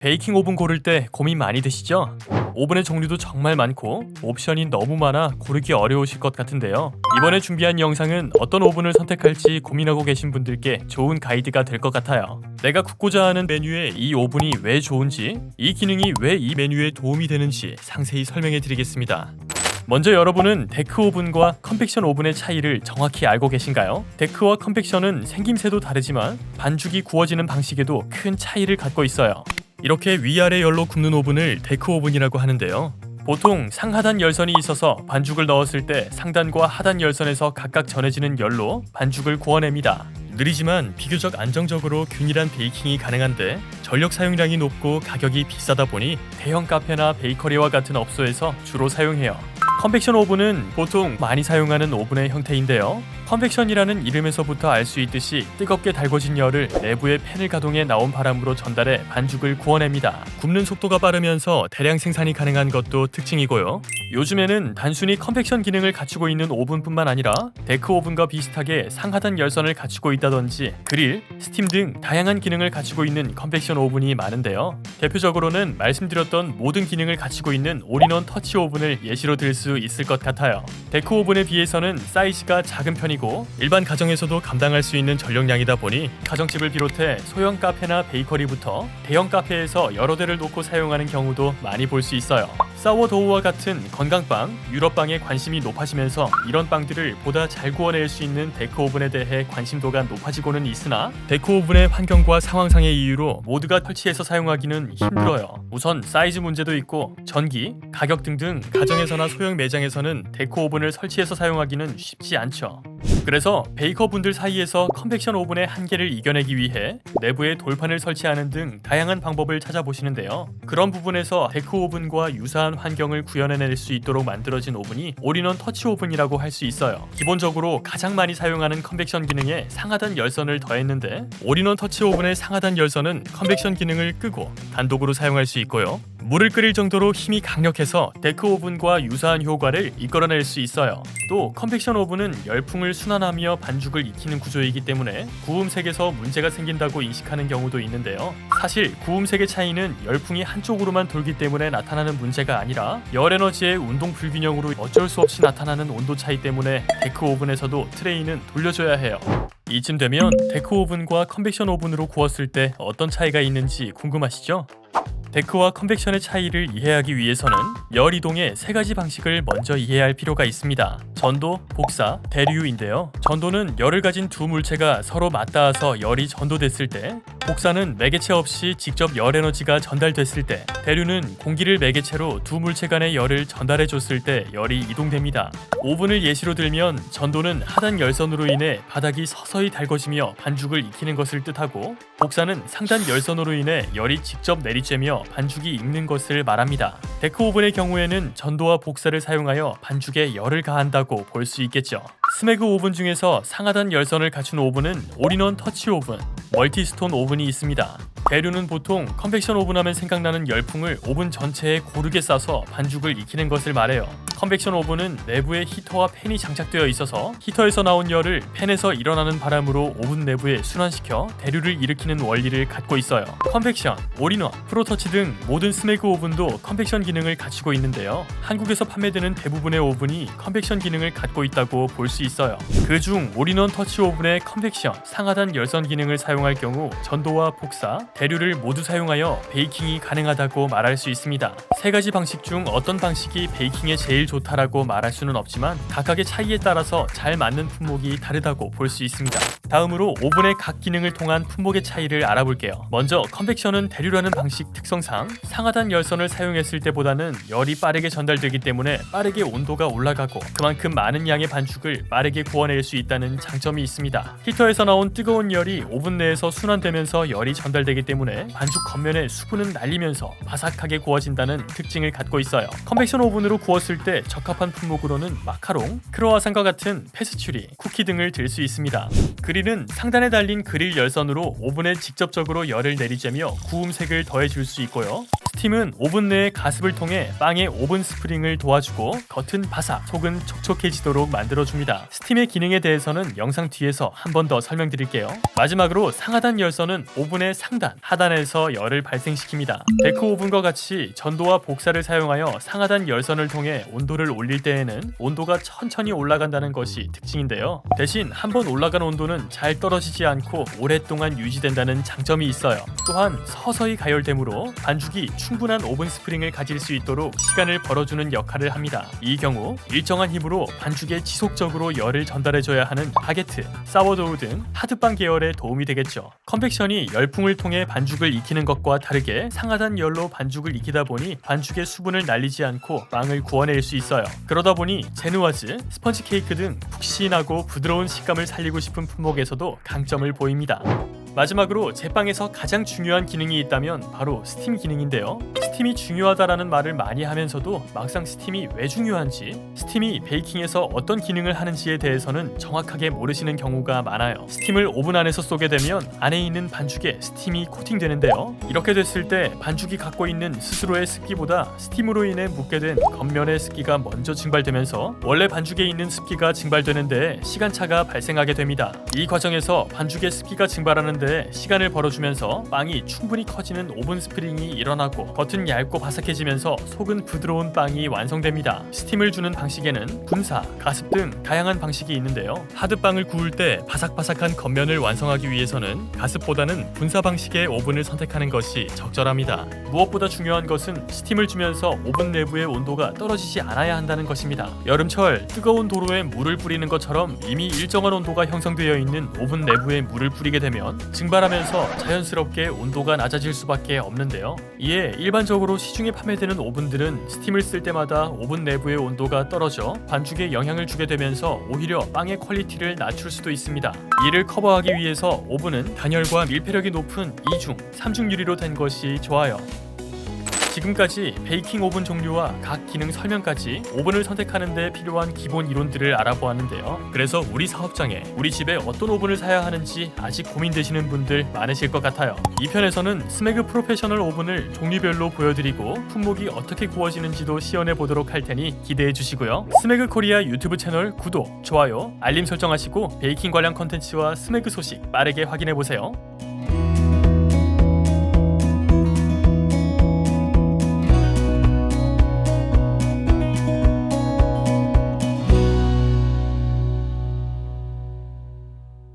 베이킹 오븐 고를 때 고민 많이 되시죠? 오븐의 종류도 정말 많고 옵션이 너무 많아 고르기 어려우실 것 같은데요. 이번에 준비한 영상은 어떤 오븐을 선택할지 고민하고 계신 분들께 좋은 가이드가 될 것 같아요. 내가 굽고자 하는 메뉴에 이 오븐이 왜 좋은지, 이 기능이 왜 이 메뉴에 도움이 되는지 상세히 설명해 드리겠습니다. 먼저 여러분은 데크 오븐과 컨벡션 오븐의 차이를 정확히 알고 계신가요? 데크와 컨벡션은 생김새도 다르지만 반죽이 구워지는 방식에도 큰 차이를 갖고 있어요. 이렇게 위아래 열로 굽는 오븐을 데크 오븐이라고 하는데요. 보통 상하단 열선이 있어서 반죽을 넣었을 때 상단과 하단 열선에서 각각 전해지는 열로 반죽을 구워냅니다. 느리지만 비교적 안정적으로 균일한 베이킹이 가능한데 전력 사용량이 높고 가격이 비싸다 보니 대형 카페나 베이커리와 같은 업소에서 주로 사용해요. 컨벡션 오븐은 보통 많이 사용하는 오븐의 형태인데요. 컨벡션이라는 이름에서부터 알 수 있듯이 뜨겁게 달궈진 열을 내부의 팬을 가동해 나온 바람으로 전달해 반죽을 구워냅니다. 굽는 속도가 빠르면서 대량 생산이 가능한 것도 특징이고요. 요즘에는 단순히 컨벡션 기능을 갖추고 있는 오븐뿐만 아니라 데크 오븐과 비슷하게 상하단 열선을 갖추고 있다든지 그릴, 스팀 등 다양한 기능을 갖추고 있는 컨벡션 오븐이 많은데요. 대표적으로는 말씀드렸던 모든 기능을 갖추고 있는 올인원 터치 오븐을 예시로 들 수 있을 것 같아요. 데크 오븐에 비해서는 사이즈가 작은 편이고 일반 가정에서도 감당할 수 있는 전력량이다 보니 가정집을 비롯해 소형 카페나 베이커리부터 대형 카페에서 여러 대를 놓고 사용하는 경우도 많이 볼 수 있어요. 사워도우와 같은 건강빵, 유럽빵에 관심이 높아지면서 이런 빵들을 보다 잘 구워낼 수 있는 데크 오븐에 대해 관심도가 높아지고는 있으나 데크 오븐의 환경과 상황상의 이유로 모두가 설치해서 사용하기는 힘들어요. 우선 사이즈 문제도 있고 전기, 가격 등등 가정에서나 소형 매장에서는 데크 오븐을 설치해서 사용하기는 쉽지 않죠. 그래서 베이커분들 사이에서 컨벡션 오븐의 한계를 이겨내기 위해 내부에 돌판을 설치하는 등 다양한 방법을 찾아보시는데요. 그런 부분에서 데크 오븐과 유사한 환경을 구현해낼 수 있도록 만들어진 오븐이 올인원 터치 오븐이라고 할 수 있어요. 기본적으로 가장 많이 사용하는 컨벡션 기능에 상하단 열선을 더했는데 올인원 터치 오븐의 상하단 열선은 컨벡션 기능을 끄고 단독으로 사용할 수 있고요. 물을 끓일 정도로 힘이 강력해서 데크 오븐과 유사한 효과를 이끌어낼 수 있어요. 또 컨벡션 오븐은 열풍을 순환하며 반죽을 익히는 구조이기 때문에 구음색에서 문제가 생긴다고 인식하는 경우도 있는데요. 사실 구음색의 차이는 열풍이 한쪽으로만 돌기 때문에 나타나는 문제가 아니라 열 에너지의 운동 불균형으로 어쩔 수 없이 나타나는 온도 차이 때문에 데크 오븐에서도 트레이는 돌려줘야 해요. 이쯤 되면 데크 오븐과 컨벡션 오븐으로 구웠을 때 어떤 차이가 있는지 궁금하시죠? 데크와 컨벡션의 차이를 이해하기 위해서는 열 이동의 세 가지 방식을 먼저 이해할 필요가 있습니다. 전도, 복사, 대류인데요. 전도는 열을 가진 두 물체가 서로 맞닿아서 열이 전도됐을 때, 복사는 매개체 없이 직접 열 에너지가 전달됐을 때, 대류는 공기를 매개체로 두 물체 간의 열을 전달해줬을 때 열이 이동됩니다. 오븐을 예시로 들면 전도는 하단 열선으로 인해 바닥이 서서히 달궈지며 반죽을 익히는 것을 뜻하고, 복사는 상단 열선으로 인해 열이 직접 내리쬐며 반죽이 익는 것을 말합니다. 데크 오븐의 경우에는 전도와 복사를 사용하여 반죽에 열을 가한다고 볼 수 있겠죠. 스매그 오븐 중에서 상하단 열선을 갖춘 오븐은 올인원 터치 오븐, 멀티스톤 오븐이 있습니다. 대류는 보통 컨벡션 오븐 하면 생각나는 열풍을 오븐 전체에 고르게 쏴서 반죽을 익히는 것을 말해요. 컨벡션 오븐은 내부에 히터와 팬이 장착되어 있어서 히터에서 나온 열을 팬에서 일어나는 바람으로 오븐 내부에 순환시켜 대류를 일으키는 원리를 갖고 있어요. 컨벡션, 올인원, 프로터치 등 모든 스매그 오븐도 컨벡션 기능을 갖추고 있는데요. 한국에서 판매되는 대부분의 오븐이 컨벡션 기능을 갖고 있다고 볼 수 있어요. 그중 올인원 터치 오븐의 컨벡션, 상하단 열선 기능을 사용할 경우 전도와 복사, 대류를 모두 사용하여 베이킹이 가능하다고 말할 수 있습니다. 세 가지 방식 중 어떤 방식이 베이킹에 제일 좋다라고 말할 수는 없지만 각각의 차이에 따라서 잘 맞는 품목이 다르다고 볼 수 있습니다. 다음으로 오븐의 각 기능을 통한 품목의 차이를 알아볼게요. 먼저 컨벡션은 대류라는 방식 특성상 상하단 열선을 사용했을 때보다는 열이 빠르게 전달되기 때문에 빠르게 온도가 올라가고 그만큼 많은 양의 반죽을 빠르게 구워낼 수 있다는 장점이 있습니다. 히터에서 나온 뜨거운 열이 오븐 내에서 순환되면서 열이 전달되기 때문에 반죽 겉면에 수분은 날리면서 바삭하게 구워진다는 특징을 갖고 있어요. 컨벡션 오븐으로 구웠을 때 적합한 품목으로는 마카롱, 크로와상과 같은 페스츄리, 쿠키 등을 들 수 있습니다. 그릴은 상단에 달린 그릴 열선으로 오븐에 직접적으로 열을 내리쬐며 구움색을 더해줄 수 있고요. 스팀은 오븐 내의 가습을 통해 빵의 오븐 스프링을 도와주고 겉은 바삭, 속은 촉촉해지도록 만들어줍니다. 있습니다. 스팀의 기능에 대해서는 영상 뒤에서 한 번 더 설명드릴게요. 마지막으로 상하단 열선은 오븐의 상단, 하단에서 열을 발생시킵니다. 데크 오븐과 같이 전도와 복사를 사용하여 상하단 열선을 통해 온도를 올릴 때에는 온도가 천천히 올라간다는 것이 특징인데요. 대신 한번 올라간 온도는 잘 떨어지지 않고 오랫동안 유지된다는 장점이 있어요. 또한 서서히 가열되므로 반죽이 충분한 오븐 스프링을 가질 수 있도록 시간을 벌어주는 역할을 합니다. 이 경우 일정한 힘으로 반죽에 지속적으로 열을 전달해줘야 하는 바게트, 사워도우 등 하드빵 계열에 도움이 되겠죠. 컨벡션이 열풍을 통해 반죽을 익히는 것과 다르게 상하단 열로 반죽을 익히다 보니 반죽의 수분을 날리지 않고 빵을 구워낼 수 있어요. 그러다 보니 제누아즈, 스펀지 케이크 등 푹신하고 부드러운 식감을 살리고 싶은 품목에서도 강점을 보입니다. 마지막으로 제빵에서 가장 중요한 기능이 있다면 바로 스팀 기능인데요. 스팀이 중요하다라는 말을 많이 하면서도 막상 스팀이 왜 중요한지, 스팀이 베이킹에서 어떤 기능을 하는지에 대해서는 정확하게 모르시는 경우가 많아요. 스팀을 오븐 안에서 쏘게 되면 안에 있는 반죽에 스팀이 코팅되는데요. 이렇게 됐을 때 반죽이 갖고 있는 스스로의 습기보다 스팀으로 인해 묻게 된 겉면의 습기가 먼저 증발되면서 원래 반죽에 있는 습기가 증발되는데 시간차가 발생하게 됩니다. 이 과정에서 반죽의 습기가 증발하는 데 시간을 벌어주면서 빵이 충분히 커지는 오븐 스프링이 일어나고 겉은 얇고 바삭해지면서 속은 부드러운 빵이 완성됩니다. 스팀을 주는 방식에는 분사, 가습 등 다양한 방식이 있는데요. 하드빵을 구울 때 바삭바삭한 겉면을 완성하기 위해서는 가습보다는 분사 방식의 오븐을 선택하는 것이 적절합니다. 무엇보다 중요한 것은 스팀을 주면서 오븐 내부의 온도가 떨어지지 않아야 한다는 것입니다. 여름철 뜨거운 도로에 물을 뿌리는 것처럼 이미 일정한 온도가 형성되어 있는 오븐 내부에 물을 뿌리게 되면 증발하면서 자연스럽게 온도가 낮아질 수밖에 없는데요. 이에 일반적으로 시중에 판매되는 오븐들은 스팀을 쓸 때마다 오븐 내부의 온도가 떨어져 반죽에 영향을 주게 되면서 오히려 빵의 퀄리티를 낮출 수도 있습니다. 이를 커버하기 위해서 오븐은 단열과 밀폐력이 높은 2중, 3중 유리로 된 것이 좋아요. 지금까지 베이킹 오븐 종류와 각 기능 설명까지 오븐을 선택하는 데 필요한 기본 이론들을 알아보았는데요. 그래서 우리 사업장에 우리 집에 어떤 오븐을 사야 하는지 아직 고민되시는 분들 많으실 것 같아요. 이 편에서는 스매그 프로페셔널 오븐을 종류별로 보여드리고 품목이 어떻게 구워지는지도 시연해 보도록 할 테니 기대해 주시고요. 스매그 코리아 유튜브 채널 구독, 좋아요, 알림 설정하시고 베이킹 관련 컨텐츠와 스매그 소식 빠르게 확인해 보세요.